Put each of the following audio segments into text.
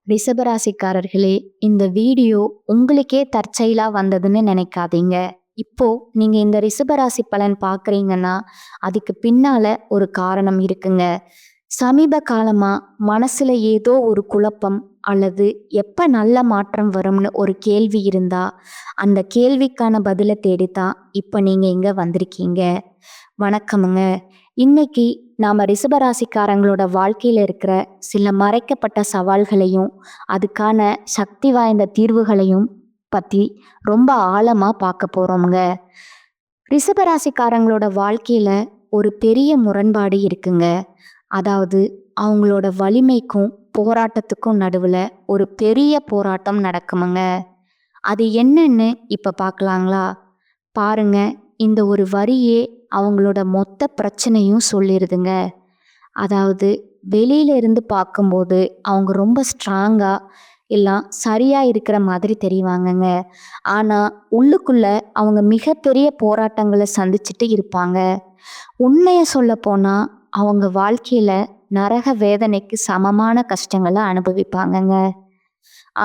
ரிஷபராசிக்காரர்களே, இந்த வீடியோ உங்களுக்கே தற்செயலா வந்ததுன்னு நினைக்காதீங்க. இப்போ நீங்க இந்த ரிஷபராசி பலன் பார்க்குறீங்கன்னா, அதுக்கு பின்னால ஒரு காரணம் இருக்குங்க. சமீப காலமா மனசுல ஏதோ ஒரு குழப்பம் அல்லது எப்ப நல்ல மாற்றம் வரும்னு ஒரு கேள்வி இருந்தா, அந்த கேள்விக்கான பதில தேடித்தான் இப்ப நீங்க இங்க வந்திருக்கீங்க. வணக்கமுங்க. இன்னைக்கு நாம ரிஷபராசிக்காரங்களோட வாழ்க்கையில இருக்கிற சில மறைக்கப்பட்ட சவால்களையும் அதுக்கான சக்தி வாய்ந்த தீர்வுகளையும் பத்தி ரொம்ப ஆழமா பார்க்க போறோம்ங்க. ரிஷபராசிக்காரங்களோட வாழ்க்கையில ஒரு பெரிய முரண்பாடு இருக்குங்க. அதாவது அவங்களோட வலிமைக்கும் போராட்டத்துக்கும் நடுவுல ஒரு பெரிய போராட்டம் நடக்குமுங்க. அது என்னன்னு இப்ப பார்க்கலாங்களா? பாருங்க, இந்த ஒரு வரியே அவங்களோட மொத்த பிரச்சனையும் சொல்லிடுதுங்க. அதாவது வெளியில இருந்து பார்க்கும்போது அவங்க ரொம்ப ஸ்ட்ராங்கா எல்லாம் சரியா இருக்கிற மாதிரி தெரிவாங்கங்க. ஆனா உள்ளுக்குள்ள அவங்க மிகப்பெரிய போராட்டங்களை சந்திச்சுட்டு இருப்பாங்க. உண்மையை சொல்ல போனா அவங்க வாழ்க்கையில நரக வேதனைக்கு சமமான கஷ்டங்களை அனுபவிப்பாங்கங்க.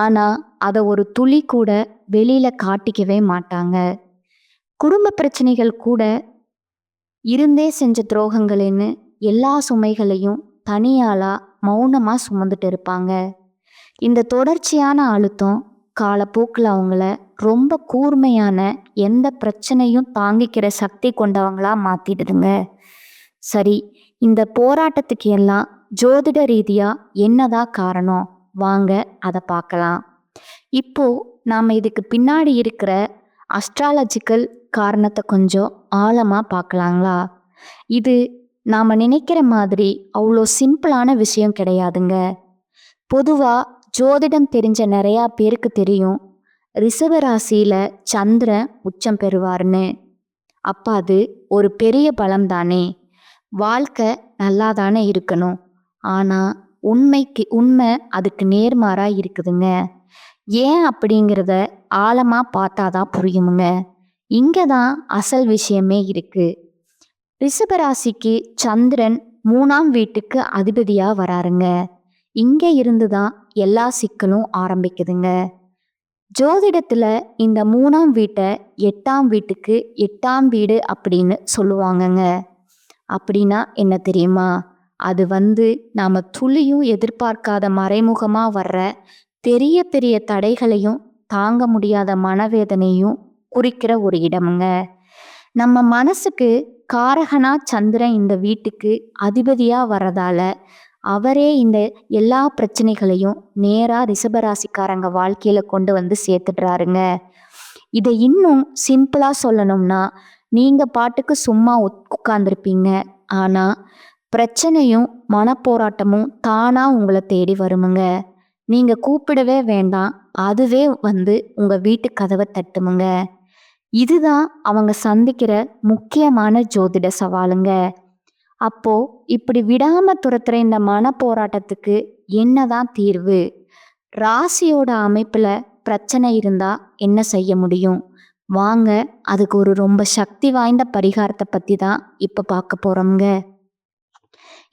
ஆனா அதை ஒரு துளி கூட வெளியில காட்டிக்கவே மாட்டாங்க. குடும்ப பிரச்சனைகள் கூட இருந்தே செஞ்ச துரோகங்களேன்னு எல்லா சுமைகளையும் தனியாளா மௌனமா சுமந்துட்டு இருப்பாங்க. இந்த தொடர்ச்சியான அழுத்தம் காலப்போக்கில் அவங்கள ரொம்ப கூர்மையான எந்த பிரச்சனையும் தாங்கிக்கிற சக்தி கொண்டவங்களா மாத்திடுதுங்க. சரி, இந்த போராட்டத்துக்கு எல்லாம் ஜோதிட ரீதியா என்னதான் காரணம்? வாங்க அதை பார்க்கலாம். இப்போ நாம இதுக்கு பின்னாடி இருக்கிற அஸ்ட்ராலஜிக்கல் காரணத்தை கொஞ்சம் ஆழமா பார்க்கலாங்களா? இது நாம நினைக்கிற மாதிரி அவ்வளோ சிம்பிளான விஷயம் கிடையாதுங்க. பொதுவா ஜோதிடம் தெரிஞ்ச நிறையா பேருக்கு தெரியும், ரிஷபராசியில சந்திரன் உச்சம் பெறுவார்னு. அப்ப அது ஒரு பெரிய பலம் தானே. வாழ்க்கை நல்லா தானே இருக்கணும். ஆனா உண்மை அதுக்கு நேர்மாறா இருக்குதுங்க. ஏன் அப்படிங்கிறத ஆழமா பார்த்தாதான் புரியுமுங்க. இங்கதான் அசல் விஷயமே இருக்கு. ரிஷபராசிக்கு சந்திரன் 3ஆம் வீட்டுக்கு அதிபதியா வராருங்க. இங்க இருந்துதான் எல்லா சிக்கலும் ஆரம்பிக்குதுங்க. ஜோதிடத்துல இந்த 3ஆம் வீட்டை 8ஆம் வீட்டுக்கு 8ஆம் வீடு அப்படின்னு சொல்லுவாங்கங்க. அப்படின்னா என்ன தெரியுமா? அது நாம துளியும் எதிர்பார்க்காத மறைமுகமா வர்ற பெரிய பெரிய தடைகளையும் தாங்க முடியாத மனவேதனையும் குறிக்கிற ஒரு இடமுங்க. நம்ம மனசுக்கு காரகனா சந்திரன் இந்த வீட்டுக்கு அதிபதியா வர்றதால அவரே இந்த எல்லா பிரச்சனைகளையும் நேரா ரிஷபராசிக்காரங்க வாழ்க்கையில கொண்டு சேர்த்துடுறாருங்க. இதை இன்னும் சிம்பிளா சொல்லணும்னா, நீங்க பாட்டுக்கு சும்மா உட்கார்ந்துருப்பீங்க. ஆனா பிரச்சனையும் மனப்போராட்டமும் தானா உங்களை தேடி வருமுங்க. நீங்க கூப்பிடவே வேண்டாம், அதுவே உங்க வீட்டு கதவை தட்டுமுங்க. இதுதான் அவங்க சந்திக்கிற முக்கியமான ஜோதிட சவாலுங்க. அப்போ இப்படி விடாம துரத்துற இந்த மன போராட்டத்துக்கு என்னதான் தீர்வு? ராசியோட அமைப்புல பிரச்சனை இருந்தா என்ன செய்ய முடியும்? வாங்க, அதுக்கு ஒரு ரொம்ப சக்தி வாய்ந்த பரிகாரத்தை பத்தி தான் இப்ப பார்க்க போறோம்ங்க.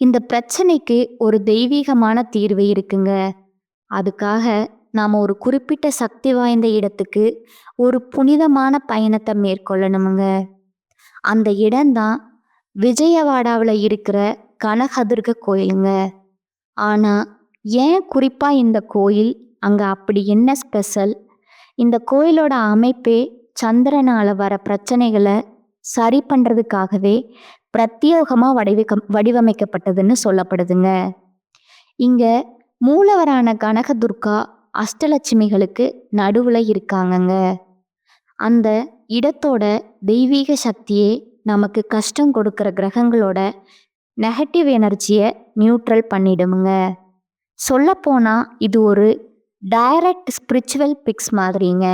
இந்த பிரச்சனைக்கு ஒரு தெய்வீகமான தீர்வு இருக்குங்க. அதுக்காக நாம ஒரு குறிப்பிட்ட சக்தி வாய்ந்த இடத்துக்கு ஒரு புனிதமான பயணத்தை மேற்கொள்ளணுமுங்க. அந்த இடம்தான் விஜயவாடாவில் இருக்கிற கனகதுர்க கோயிலுங்க. ஆனா ஏன் குறிப்பா இந்த கோயில் அங்க அப்படி என்ன ஸ்பெஷல்? இந்த கோயிலோட அமைப்பே சந்திரனால வர பிரச்சனைகளை சரி பண்றதுக்காகவே பிரத்யேகமா வடிவமைக்கப்பட்டதுன்னு சொல்லப்படுதுங்க. இங்க மூலவரான கனகதுர்கா அஷ்டலட்சுமிகளுக்கு நடுவுல இருக்காங்கங்க. அந்த இடத்தோட தெய்வீக சக்தியே நமக்கு கஷ்டம் கொடுக்கிற கிரகங்களோட நெகட்டிவ் எனர்ஜியை நியூட்ரல் பண்ணிடுமுங்க. சொல்லப்போனா இது ஒரு டைரக்ட் ஸ்பிரிச்சுவல் பிக்ஸ் மாதிரிங்க.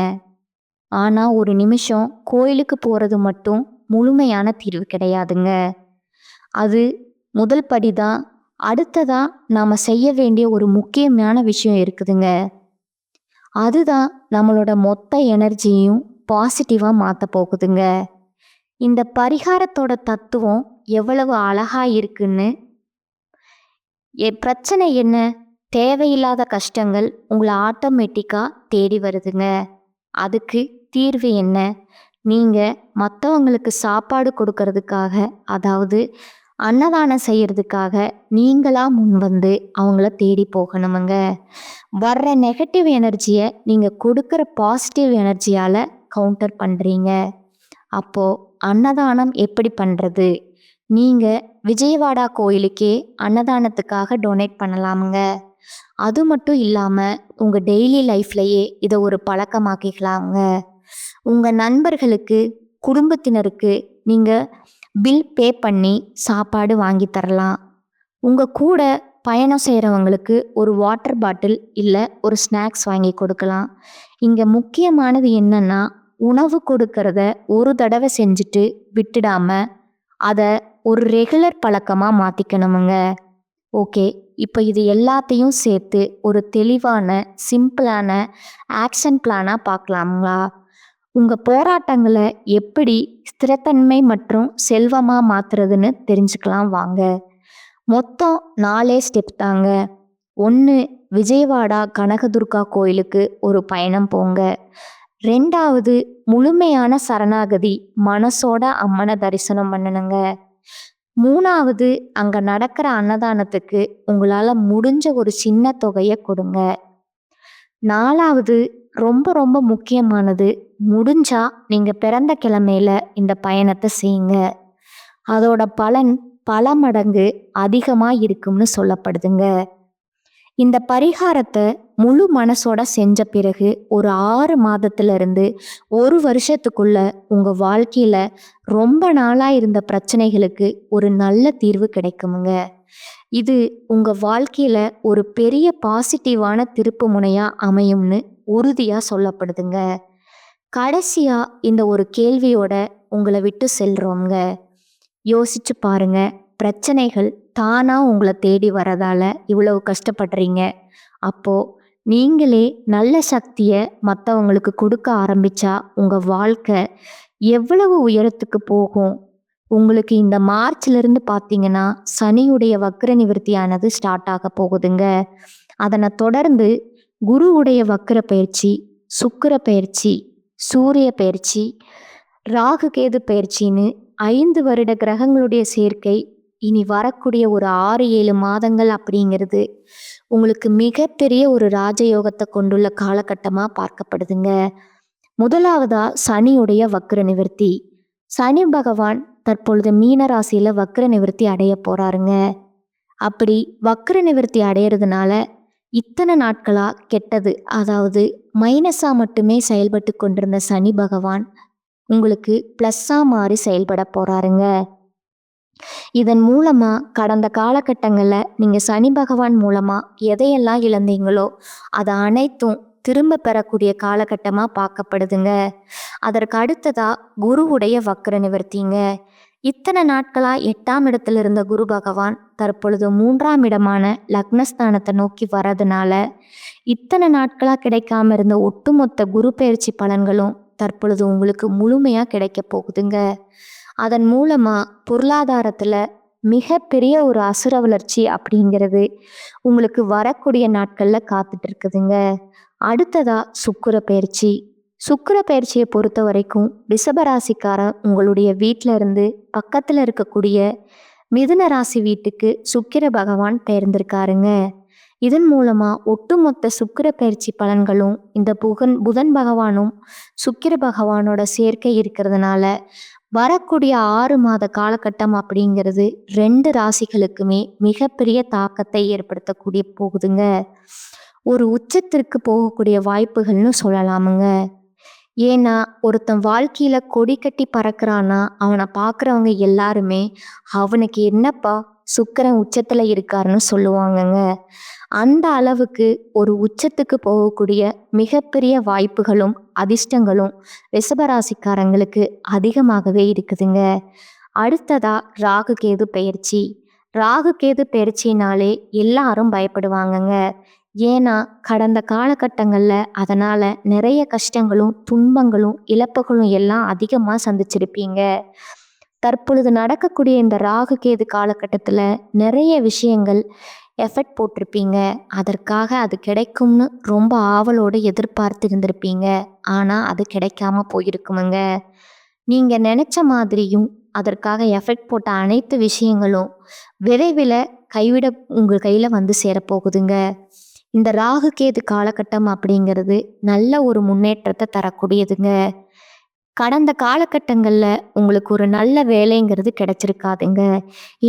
ஆனா ஒரு நிமிஷம் கோயிலுக்கு போறது மட்டும் முழுமையான தீர்வு கிடையாதுங்க. அது முதல் படிதான். அடுத்ததா நாம செய்ய வேண்டிய ஒரு முக்கியமான விஷயம் இருக்குதுங்க. அதுதான் நம்மளோட மொத்த எனர்ஜியும் பாசிட்டிவா மாத்த போகுதுங்க. இந்த பரிகாரத்தோட தத்துவம் எவ்வளவு அழகா இருக்குன்னு, பிரச்சனை என்ன? தேவையில்லாத கஷ்டங்கள் உங்களை ஆட்டோமேட்டிக்காக தேடி வருதுங்க. அதுக்கு தீர்வு என்ன? நீங்கள் மற்றவங்களுக்கு சாப்பாடு கொடுக்கறதுக்காக, அதாவது அன்னதானம் செய்யறதுக்காக நீங்களா முன் வந்து அவங்கள தேடி போகணுமுங்க. வர்ற நெகட்டிவ் எனர்ஜியை நீங்கள் கொடுக்குற பாசிட்டிவ் எனர்ஜியால் கவுண்டர் பண்ணுறீங்க. அப்போது அன்னதானம் எப்படி பண்ணுறது? நீங்கள் விஜயவாடா கோயிலுக்கே அன்னதானத்துக்காக டொனேட் பண்ணலாமுங்க. அது மட்டும் இல்லாமல் உங்கள் டெய்லி லைஃப்லையே இதை ஒரு பழக்கமாக்கிக்கலாங்க. உங்கள் நண்பர்களுக்கு, குடும்பத்தினருக்கு நீங்கள் பில் பே பண்ணி சாப்பாடு வாங்கி தரலாம். உங்கள் கூட பயணம் செய்கிறவங்களுக்கு ஒரு வாட்டர் பாட்டில் இல்லை ஒரு ஸ்நாக்ஸ் வாங்கி கொடுக்கலாம். இங்கே முக்கியமானது என்னன்னா, உணவு கொடுக்கறத ஒரு தடவை செஞ்சுட்டு விட்டுடாம அதை ஒரு ரெகுலர் பழக்கமாக மாற்றிக்கணுமுங்க. ஓகே, இப்போ இது எல்லாத்தையும் சேர்த்து ஒரு தெளிவான சிம்பிளான ஆக்ஷன் பிளானாக பார்க்கலாங்களா? உங்கள் போராட்டங்களை எப்படி ஸ்திரத்தன்மை மற்றும் செல்வமாக மாற்றுறதுன்னு தெரிஞ்சுக்கலாம் வாங்க. மொத்தம் 4 ஸ்டெப் தாங்க. 1, விஜயவாடா கனகதுர்கா கோயிலுக்கு ஒரு பயணம் போங்க. 2வது, முழுமையான சரணாகதி மனசோட அம்மனை தரிசனம் பண்ணணுங்க. 3வது, அங்கே நடக்கிற அன்னதானத்துக்கு உங்களால் முடிஞ்ச ஒரு சின்ன தொகையை கொடுங்க. 4வது, ரொம்ப ரொம்ப முக்கியமானது, முடிஞ்சா நீங்கள் பிறந்த கிழமையில இந்த பயணத்தை செய்யுங்க. அதோட பலன் பல மடங்கு அதிகமாக இருக்கும்னு சொல்லப்படுதுங்க. இந்த பரிகாரத்தை முழு மனசோட செஞ்ச பிறகு ஒரு 6 மாதத்திலிருந்து 1 வருஷத்துக்குள்ள உங்கள் வாழ்க்கையில் ரொம்ப நாளாக இருந்த பிரச்சனைகளுக்கு ஒரு நல்ல தீர்வு கிடைக்குமுங்க. இது உங்கள் வாழ்க்கையில் ஒரு பெரிய பாசிட்டிவான திருப்பு முனையாக அமையும்னு உறுதியாக சொல்லப்படுதுங்க. கடைசியாக இந்த ஒரு கேள்வியோட உங்களை விட்டு செல்றோங்க. யோசிச்சு பாருங்க, பிரச்சனைகள் தானாக உங்களை தேடி வரதால இவ்வளவு கஷ்டப்படுறீங்க. அப்போது நீங்களே நல்ல சக்தியை மற்றவங்களுக்கு கொடுக்க ஆரம்பித்தா உங்கள் வாழ்க்கை எவ்வளவு உயரத்துக்கு போகும். உங்களுக்கு இந்த மார்ச்லேருந்து பார்த்தீங்கன்னா சனியுடைய வக்ர நிவர்த்தியானது ஸ்டார்ட் ஆக போகுதுங்க. அதனை தொடர்ந்து குருவுடைய வக்ர பயிற்சி, சுக்கிர பயிற்சி, சூரிய பயிற்சி, ராகு கேது பயிற்சின்னு 5 வருட கிரகங்களுடைய சேர்க்கை இனி வரக்கூடிய ஒரு 6-7 மாதங்கள் அப்படிங்கிறது உங்களுக்கு மிகப்பெரிய ஒரு ராஜயோகத்தை கொண்டுள்ள காலகட்டமாக பார்க்கப்படுதுங்க. முதலாவதா சனியுடைய வக்ர நிவர்த்தி. சனி பகவான் தற்பொழுது மீன ராசியில் வக்ர நிவர்த்தி அடைய போறாருங்க. அப்படி வக்ர நிவர்த்தி அடையிறதுனால இத்தனை நாட்களாக கெட்டது, அதாவது மைனஸாக மட்டுமே செயல்பட்டு கொண்டிருந்த சனி பகவான் உங்களுக்கு ப்ளஸ்ஸாக மாறி செயல்பட போகிறாருங்க. இதன் மூலமாக கடந்த காலகட்டங்களில் நீங்கள் சனி பகவான் மூலமாக எதையெல்லாம் இழந்தீங்களோ அதை அனைத்தும் திரும்ப பெறக்கூடிய காலகட்டமாக பார்க்கப்படுதுங்க. அதற்கு அடுத்ததாக குருவுடைய வக்ர நிவர்த்திங்க. இத்தனை நாட்களாக 8ஆம் இடத்துல இருந்த குரு பகவான் தற்பொழுது 3ஆம் இடமான லக்னஸ்தானத்தை நோக்கி வரதுனால இத்தனை நாட்களாக கிடைக்காம இருந்த ஒட்டுமொத்த குரு பயிற்சி பலன்களும் தற்பொழுது உங்களுக்கு முழுமையாக கிடைக்க போகுதுங்க. அதன் மூலமாக பொருளாதாரத்தில் மிகப்பெரிய ஒரு அசுர வளர்ச்சி அப்படிங்கிறது உங்களுக்கு வரக்கூடிய நாட்களில் காத்துட்டு இருக்குதுங்க. அடுத்ததா சுக்கிர பயிற்சி. சுக்கிர பயிற்சியை பொறுத்த வரைக்கும் ரிஷபராசிக்காரன் உங்களுடைய வீட்டில் இருந்து பக்கத்தில் இருக்கக்கூடிய மிதுன ராசி வீட்டுக்கு சுக்கிர பகவான் பெயர்ந்திருக்காருங்க. இதன் மூலமாக ஒட்டுமொத்த சுக்கிர பயிற்சி பலன்களும் இந்த புதன் பகவானும் சுக்கிர பகவானோட சேர்க்கை இருக்கிறதுனால வரக்கூடிய 6 மாத காலகட்டம் அப்படிங்கிறது 2 ராசிகளுக்குமே மிகப்பெரிய தாக்கத்தை ஏற்படுத்தக்கூடிய போகுதுங்க. ஒரு உச்சத்திற்கு போகக்கூடிய வாய்ப்புகள்னு சொல்லலாமுங்க. ஏன்னா ஒருத்தன் வாழ்க்கையில் கொடி கட்டி பறக்கிறான்னா அவனை பார்க்குறவங்க எல்லாருமே அவனுக்கு என்னப்பா சுக்கிரன் உச்சத்தில் இருக்காருன்னு சொல்லுவாங்கங்க. அந்த அளவுக்கு ஒரு உச்சத்துக்கு போகக்கூடிய மிகப்பெரிய வாய்ப்புகளும் அதிர்ஷ்டங்களும் ரிஷபராசிக்காரங்களுக்கு அதிகமாகவே இருக்குதுங்க. அடுத்ததா ராகு கேது பயிற்சி. ராகு கேது பயிற்சினாலே எல்லாரும் பயப்படுவாங்கங்க. ஏன்னா கடந்த காலகட்டங்களில் அதனால் நிறைய கஷ்டங்களும் துன்பங்களும் இழப்புகளும் எல்லாம் அதிகமாக சந்திச்சிருப்பீங்க. தற்பொழுது நடக்கக்கூடிய இந்த ராகு கேது காலகட்டத்தில் நிறைய விஷயங்கள் எஃபர்ட் போட்டிருப்பீங்க. அதற்காக அது கிடைக்கும்னு ரொம்ப ஆவலோடு எதிர்பார்த்து இருந்திருப்பீங்க. ஆனால் அது கிடைக்காம போயிருக்குமுங்க. நீங்கள் நினச்ச மாதிரியும் அதற்காக எஃபர்ட் போட்ட அனைத்து விஷயங்களும் விரைவில் கைவிட உங்கள் கையில் வந்து சேரப்போகுதுங்க. இந்த ராகு கேது காலகட்டம் அப்படிங்கிறது நல்ல ஒரு முன்னேற்றத்தை தரக்கூடியதுங்க. கடந்த காலகட்டங்களில் உங்களுக்கு ஒரு நல்ல வேலைங்கிறது கிடைச்சிருக்காதுங்க.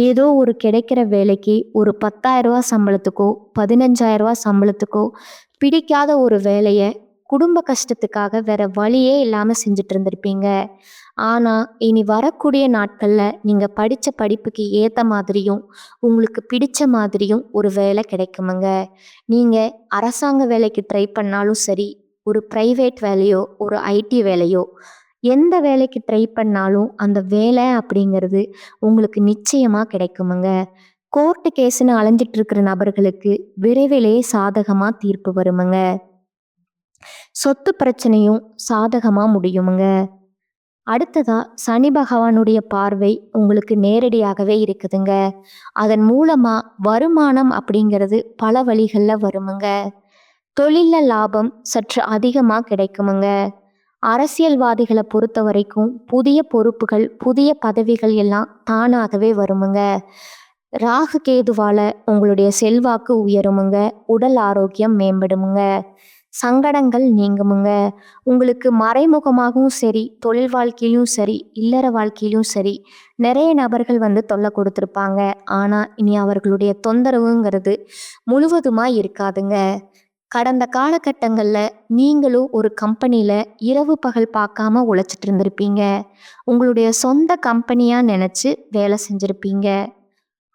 ஏதோ ஒரு கிடைக்கிற வேலைக்கு ஒரு 10,000 சம்பளத்துக்கோ 15,000 சம்பளத்துக்கோ பிடிக்காத ஒரு வேலையை குடும்ப கஷ்டத்துக்காக வேற வழியே இல்லாமல் செஞ்சுட்டு இருந்திருப்பீங்க. ஆனால் இனி வரக்கூடிய நாட்களில் நீங்கள் படித்த படிப்புக்கு ஏற்ற மாதிரியும் உங்களுக்கு பிடிச்ச மாதிரியும் ஒரு வேலை கிடைக்குமுங்க. நீங்கள் அரசாங்க வேலைக்கு ட்ரை பண்ணாலும் சரி, ஒரு ப்ரைவேட் வேலையோ ஒரு ஐடி வேலையோ எந்த வேலைக்கு ட்ரை பண்ணாலும் அந்த வேலை அப்படிங்கிறது உங்களுக்கு நிச்சயமாக கிடைக்குமுங்க. கோர்ட்டு கேஸுன்னு அலைஞ்சிட்டு இருக்கிற நபர்களுக்கு விரைவிலே சாதகமாக தீர்ப்பு வருமுங்க. சொத்து பிரச்சனையும் சாதகமாக முடியுமுங்க. அடுத்ததா சனி பகவானுடைய பார்வை உங்களுக்கு நேரடியாகவே இருக்குதுங்க. அதன் மூலமா வருமானம் அப்படிங்கிறது பல வழிகளில் வருமுங்க. தொழிலில் லாபம் சற்று அதிகமாக கிடைக்குமுங்க. அரசியல்வாதிகளை பொறுத்த வரைக்கும் புதிய பொறுப்புகள் புதிய பதவிகள் எல்லாம் தானாகவே வருமுங்க. ராகு கேதுவால உங்களுடைய செல்வாக்கு உயருமுங்க. உடல் ஆரோக்கியம் மேம்படுமுங்க. சங்கடங்கள் நீங்குமுங்க. உங்களுக்கு மறைமுகமாகவும் சரி, தொழில் வாழ்க்கையிலும் சரி, இல்லற வாழ்க்கையிலும் சரி, நிறைய நபர்கள் வந்து தொல்லை கொடுத்துருப்பாங்க. ஆனால் இனி அவர்களுடைய தொந்தரவுங்கிறது முழுவதுமாக இருக்காதுங்க. கடந்த காலகட்டங்களில் நீங்களும் ஒரு கம்பெனியில் இரவு பகல் பார்க்காம உழைச்சிட்டு இருந்திருப்பீங்க. உங்களுடைய சொந்த கம்பெனியாக நினச்சி வேலை செஞ்சுருப்பீங்க.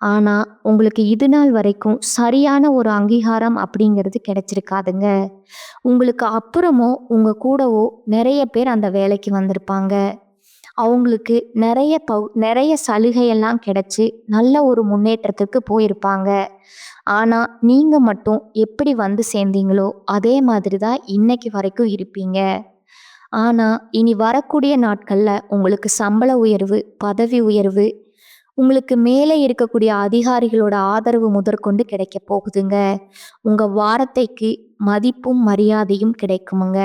ஆனால் உங்களுக்கு இது நாள் வரைக்கும் சரியான ஒரு அங்கீகாரம் அப்படிங்கிறது கிடைச்சிருக்காதுங்க. உங்களுக்கு அப்புறமோ உங்கள் கூடவோ நிறைய பேர் அந்த வேலைக்கு வந்திருப்பாங்க. அவங்களுக்கு நிறைய சலுகையெல்லாம் கிடைச்சி நல்ல ஒரு முன்னேற்றத்துக்கு போயிருப்பாங்க. ஆனால் நீங்கள் மட்டும் எப்படி வந்து சேர்ந்தீங்களோ அதே மாதிரி தான் இன்னைக்கு வரைக்கும் இருப்பீங்க. ஆனால் இனி வரக்கூடிய நாட்களில் உங்களுக்கு சம்பள உயர்வு, பதவி உயர்வு, உங்களுக்கு மேலே இருக்கக்கூடிய அதிகாரிகளோட ஆதரவு முதற்கொண்டு கிடைக்க போகுதுங்க. உங்கள் வார்த்தைக்கு மதிப்பும் மரியாதையும் கிடைக்குமுங்க.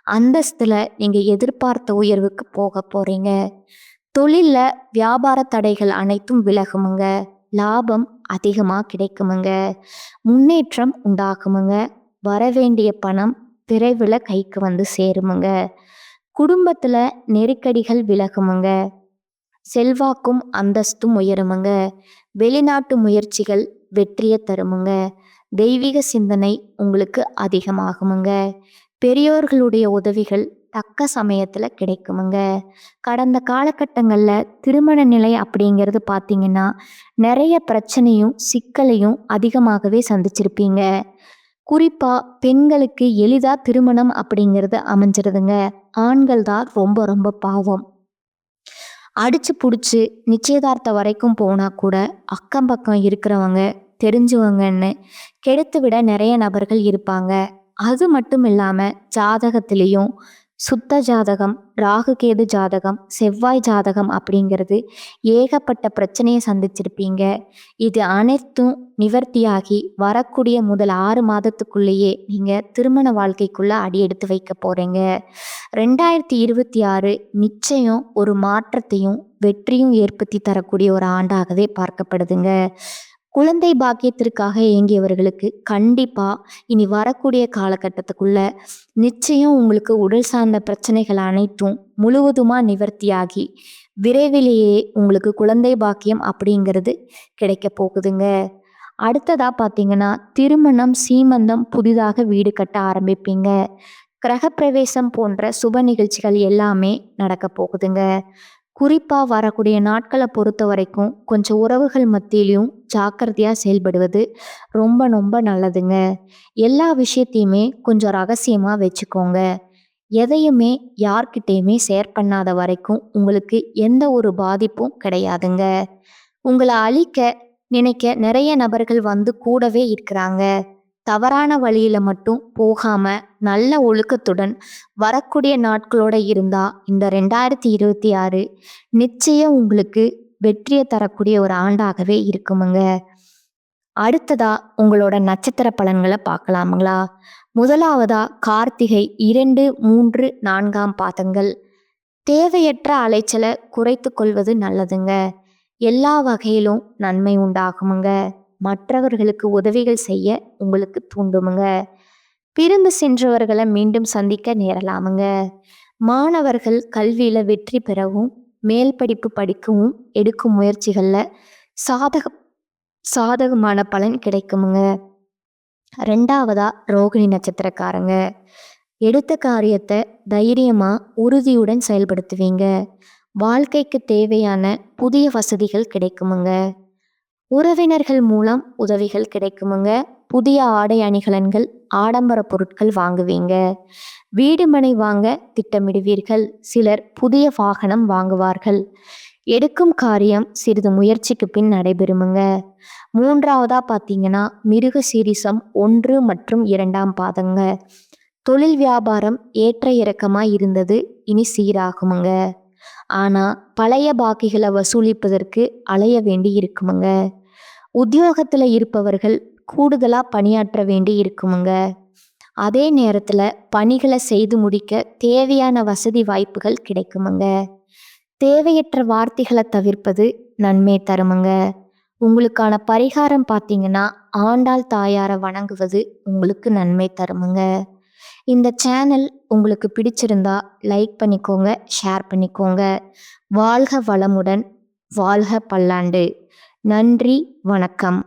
அந்தஸ்தில் நீங்கள் எதிர்பார்த்த உயர்வுக்கு போக போகிறீங்க. தொழிலில் வியாபார தடைகள் அனைத்தும் விலகுமுங்க. லாபம் அதிகமாக கிடைக்குமுங்க. முன்னேற்றம் உண்டாகுமுங்க. வரவேண்டிய பணம் விரைவில் கைக்கு வந்து சேருமுங்க. குடும்பத்தில் நெருக்கடிகள் விலகுமுங்க. செல்வாக்கும் அந்தஸ்தும் உயருமுங்க. வெளிநாட்டு முயற்சிகள் வெற்றியை தருமுங்க. தெய்வீக சிந்தனை உங்களுக்கு அதிகமாகுமுங்க. பெரியோர்களுடைய உதவிகள் தக்க சமயத்தில் கிடைக்குமுங்க. கடந்த காலகட்டங்களில் திருமண நிலை அப்படிங்கிறது பார்த்தீங்கன்னா நிறைய பிரச்சனையும் சிக்கலையும் அதிகமாகவே சந்திச்சிருப்பீங்க. குறிப்பாக பெண்களுக்கு எளிதாக திருமணம் அப்படிங்கிறது அமைஞ்சிருதுங்க. ஆண்கள் தான் ரொம்ப ரொம்ப பாவம். அடிச்சு பிடிச்சி நிச்சயதார்த்தம் வரைக்கும் போனால் கூட அக்கம் பக்கம் இருக்கிறவங்க தெரிஞ்சவங்கன்னு கெடுத்து விட நிறைய நபர்கள் இருப்பாங்க. அது மட்டும் இல்லாமல் ஜாதகத்திலையும் சுத்த ஜாதகம், ராகு கேது ஜாதகம், செவ்வாய் ஜாதகம் அப்படிங்கிறது ஏகப்பட்ட பிரச்சனையை சந்திச்சிருப்பீங்க. இது அனைத்தும் நிவர்த்தியாகி வரக்கூடிய முதல் 6 மாதத்துக்குள்ளேயே நீங்கள் திருமண வாழ்க்கைக்குள்ளே அடி எடுத்து வைக்க போகிறீங்க. 2026 நிச்சயம் ஒரு மாற்றத்தையும் வெற்றியும் ஏற்படுத்தி தரக்கூடிய ஒரு ஆண்டாகவே பார்க்கப்படுதுங்க. குழந்தை பாக்கியத்திற்காக இயங்கியவர்களுக்கு கண்டிப்பாக இனி வரக்கூடிய காலகட்டத்துக்குள்ள நிச்சயம் உங்களுக்கு உடல் சார்ந்த பிரச்சனைகள் அனைத்தும் முழுவதுமாக நிவர்த்தியாகி விரைவிலேயே உங்களுக்கு குழந்தை பாக்கியம் அப்படிங்கிறது கிடைக்க போகுதுங்க. அடுத்ததாக பார்த்தீங்கன்னா திருமணம், சீமந்தம், புதிதாக வீடு கட்ட ஆரம்பிப்பீங்க. கிரகப்பிரவேசம் போன்ற சுப நிகழ்ச்சிகள் எல்லாமே நடக்க போகுதுங்க. குறிப்பாக வரக்கூடிய நாட்களை பொறுத்த வரைக்கும் கொஞ்சம் உறவுகள் மத்தியிலையும் ஜாக்கிரதையாக செயல்படுவது ரொம்ப ரொம்ப நல்லதுங்க. எல்லா விஷயத்தையுமே கொஞ்சம் ரகசியமாக வச்சுக்கோங்க. எதையுமே யார்கிட்டையுமே ஷேர் பண்ணாத வரைக்கும் உங்களுக்கு எந்த ஒரு பாதிப்பும் கிடையாதுங்க. உங்களை அழிக்க நினைக்க நிறைய நபர்கள் வந்து கூடவே இருக்கிறாங்க. தவறான வழியில மட்டும் போகாம நல்ல ஒழுக்கத்துடன் வரக்கூடிய நாட்களோட இருந்தா இந்த 2026 நிச்சயம் உங்களுக்கு வெற்றியை தரக்கூடிய ஒரு ஆண்டாகவே இருக்குமுங்க. அடுத்ததா உங்களோட நட்சத்திர பலன்களை பார்க்கலாமுங்களா? முதலாவதா கார்த்திகை 2, 3, 4ஆம் பாதங்கள். தேவையற்ற அலைச்சலை குறைத்து கொள்வது நல்லதுங்க. எல்லா வகையிலும் நன்மை உண்டாகுமுங்க. மற்றவர்களுக்கு உதவிகள் செய்ய உங்களுக்கு தூண்டுமுங்க. பிரிந்து சென்றவர்களை மீண்டும் சந்திக்க நேரலாமுங்க. மாணவர்கள் கல்வியில வெற்றி பெறவும் மேல் படிப்பு படிக்கவும் எடுக்கும் முயற்சிகளில் சாதக சாதகமான பலன் கிடைக்குமுங்க. ரெண்டாவதா ரோகிணி நட்சத்திரக்காரங்க. எடுத்த காரியத்தை தைரியமா உறுதியுடன் செயல்படுத்துவீங்க. வாழ்க்கைக்கு தேவையான புதிய வசதிகள் கிடைக்குமுங்க. உறவினர்கள் மூலம் உதவிகள் கிடைக்குமுங்க. புதிய ஆடை அணிகலன்கள் ஆடம்பர பொருட்கள் வாங்குவீங்க. வீடு மனை வாங்க திட்டமிடுவீர்கள். சிலர் புதிய வாகனம் வாங்குவார்கள். எடுக்கும் காரியம் சிறிது முயற்சிக்கு பின் நடைபெறுமுங்க. மூன்றாவதா பார்த்தீங்கன்னா மிருக சீரிசம் 1 மற்றும் 2ஆம் பாதங்க. தொழில் வியாபாரம் ஏற்ற இறக்கமாக இருந்தது, இனி சீராகுமுங்க. ஆனால் பழைய பாக்கிகளை வசூலிப்பதற்கு அலைய வேண்டி இருக்குமுங்க. உத்தியோகத்தில் இருப்பவர்கள் கூடுதலாக பணியாற்ற வேண்டி இருக்குமுங்க. அதே நேரத்தில் பணிகளை செய்து முடிக்க தேவையான வசதி வாய்ப்புகள் கிடைக்குமுங்க. தேவையற்ற வார்த்தைகளை தவிர்ப்பது நன்மை தருமுங்க. உங்களுக்கான பரிகாரம் பார்த்தீங்கன்னா ஆண்டாள் தாயாரை வணங்குவது உங்களுக்கு நன்மை தருமுங்க. இந்த சேனல் உங்களுக்கு பிடிச்சிருந்தா லைக் பண்ணிக்கோங்க, ஷேர் பண்ணிக்கோங்க. வாழ்க வளமுடன், வாழ்க பல்லாண்டு. நன்றி, வணக்கம்.